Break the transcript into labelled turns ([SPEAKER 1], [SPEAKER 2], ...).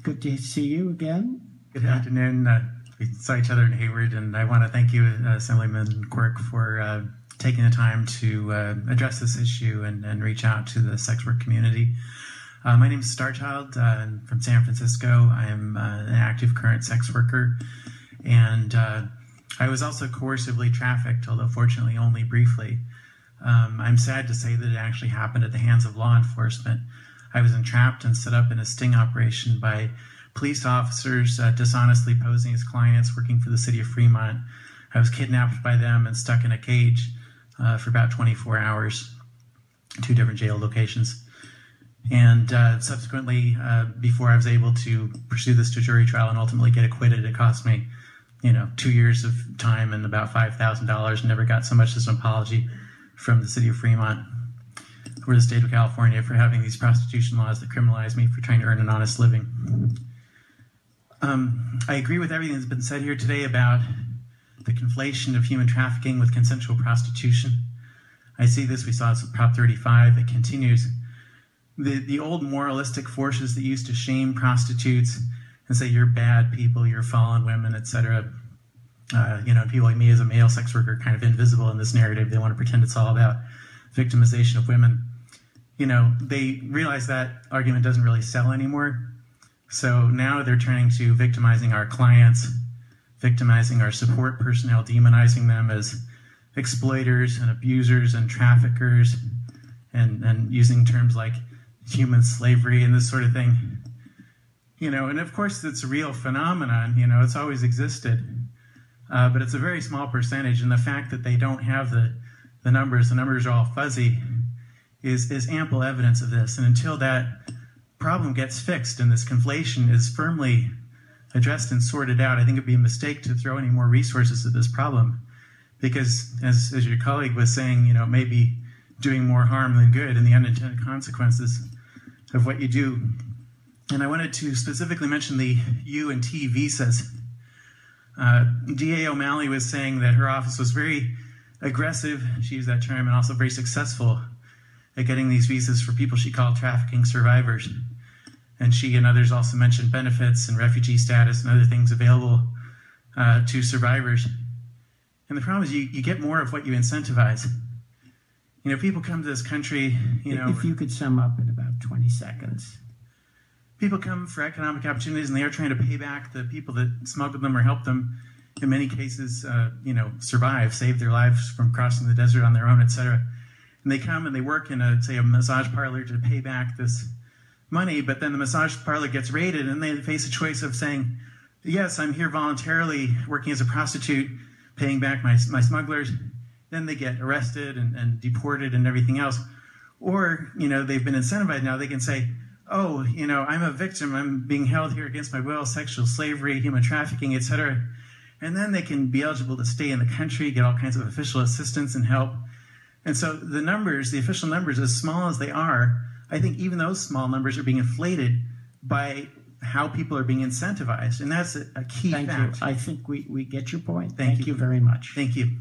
[SPEAKER 1] Good to see you again.
[SPEAKER 2] Good afternoon. We saw each other in Hayward, and I want to thank you, Assemblyman Quirk, for taking the time to address this issue and reach out to the sex work community. My name is Starchild. I'm from San Francisco. I am an active current sex worker, and I was also coercively trafficked, although fortunately only briefly. I'm sad to say that it actually happened at the hands of law enforcement. I was entrapped and set up in a sting operation by police officers dishonestly posing as clients working for the city of Fremont. I was kidnapped by them and stuck in a cage for about 24 hours, 2 different jail locations. And subsequently, before I was able to pursue this to jury trial and ultimately get acquitted, it cost me, 2 years of time and about $5,000. Never got so much as an apology from the city of Fremont or the state of California for having these prostitution laws that criminalize me for trying to earn an honest living. I agree with everything that's been said here today about the conflation of human trafficking with consensual prostitution. I see this, we saw this with Prop 35, it continues. The old moralistic forces that used to shame prostitutes and say you're bad people, you're fallen women, etc. People like me as a male sex worker are kind of invisible in this narrative. They want to pretend it's all about victimization of women. They realize that argument doesn't really sell anymore. So now they're turning to victimizing our clients, victimizing our support personnel, demonizing them as exploiters and abusers and traffickers, and using terms like human slavery and this sort of thing. And of course it's a real phenomenon, it's always existed. But it's a very small percentage, and the fact that they don't have the numbers are all fuzzy, is ample evidence of this. And until that problem gets fixed and this conflation is firmly addressed and sorted out, I think it'd be a mistake to throw any more resources at this problem. Because as your colleague was saying, it may be doing more harm than good in the unintended consequences of what you do. And I wanted to specifically mention the U and T visas. DA O'Malley was saying that her office was very aggressive, she used that term, and also very successful at getting these visas for people she called trafficking survivors. And she and others also mentioned benefits and refugee status and other things available to survivors. And the problem is you get more of what you incentivize. People come to this country,
[SPEAKER 1] If you could sum up in about 20 seconds.
[SPEAKER 2] People come for economic opportunities, and they are trying to pay back the people that smuggled them or helped them, in many cases, survive, save their lives from crossing the desert on their own, etc. And they come and they work in, say, a massage parlor to pay back this money, but then the massage parlor gets raided, and they face a choice of saying, yes, I'm here voluntarily working as a prostitute, paying back my smugglers. Then they get arrested and deported and everything else. Or, they've been incentivized now. They can say, oh, I'm a victim, I'm being held here against my will, sexual slavery, human trafficking, etc. And then they can be eligible to stay in the country, get all kinds of official assistance and help. And so the numbers, the official numbers, as small as they are, I think even those small numbers are being inflated by how people are being incentivized. And that's a key fact.
[SPEAKER 1] Thank you. I think we get your point.
[SPEAKER 2] Thank you
[SPEAKER 1] very much.
[SPEAKER 2] Thank you.